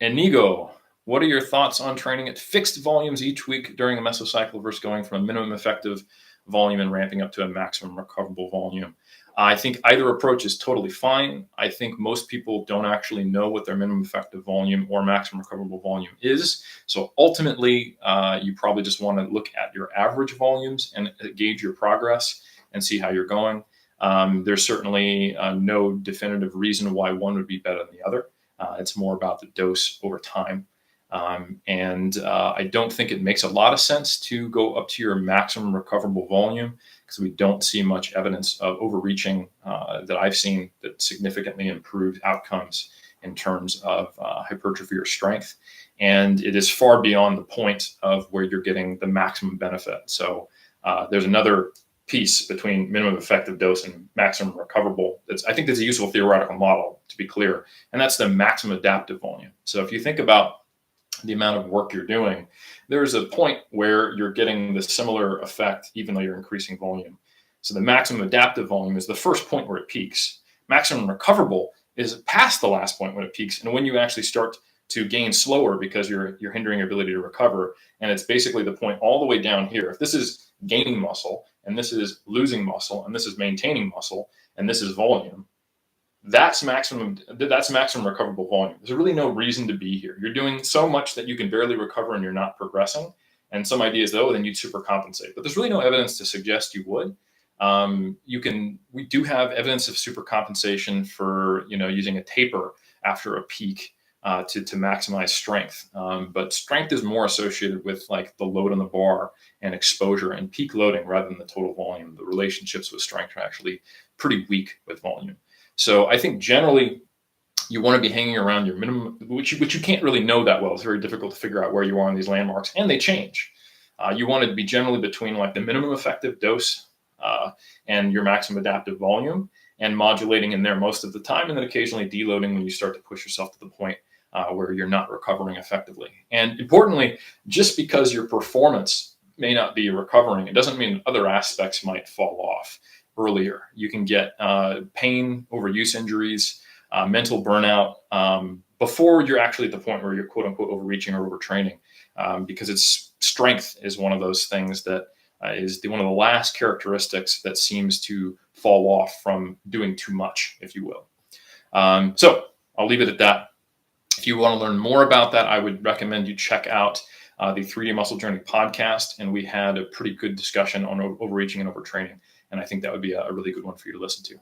Inigo, what are your thoughts on training at fixed volumes each week during a mesocycle versus going from a minimum effective volume and ramping up to a maximum recoverable volume? I think either approach is totally fine. I think most people don't actually know what their minimum effective volume or maximum recoverable volume is. So ultimately, you probably just want to look at your average volumes and gauge your progress and see how you're going. There's certainly no definitive reason why one would be better than the other. It's more about the dose over time. I don't think it makes a lot of sense to go up to your maximum recoverable volume because we don't see much evidence of overreaching that I've seen that significantly improved outcomes in terms of hypertrophy or strength. And it is far beyond the point of where you're getting the maximum benefit. So there's another piece between minimum effective dose and maximum recoverable. I think there's a useful theoretical model, to be clear, and that's the maximum adaptive volume. So if you think about the amount of work you're doing, there's a point where you're getting the similar effect, even though you're increasing volume. So the maximum adaptive volume is the first point where it peaks. Maximum recoverable is past the last point when it peaks, and when you actually start to gain slower because you're hindering your ability to recover. And it's basically the point all the way down here. If this is gaining muscle, and this is losing muscle, and this is maintaining muscle, and this is volume, that's maximum recoverable volume. There's really no reason to be here. You're doing so much that you can barely recover and you're not progressing. And some ideas, though, then you'd supercompensate. But there's really no evidence to suggest you would. We do have evidence of supercompensation for using a taper after a peak to maximize strength. But strength is more associated with like the load on the bar and exposure and peak loading rather than the total volume. The relationships with strength are actually pretty weak with volume. So I think generally you want to be hanging around your minimum, which you can't really know that well. It's very difficult to figure out where you are on these landmarks, and they change. You want to be generally between like the minimum effective dose and your maximum adaptive volume, and modulating in there most of the time, and then occasionally deloading when you start to push yourself to the point where you're not recovering effectively. And importantly, just because your performance may not be recovering, it doesn't mean other aspects might fall off earlier. You can get pain, overuse injuries, mental burnout before you're actually at the point where you're quote unquote overreaching or overtraining, because strength is one of those things that is one of the last characteristics that seems to fall off from doing too much, if you will. So I'll leave it at that. If you want to learn more about that, I would recommend you check out the 3D Muscle Journey podcast. And we had a pretty good discussion on overreaching and overtraining. And I think that would be a really good one for you to listen to.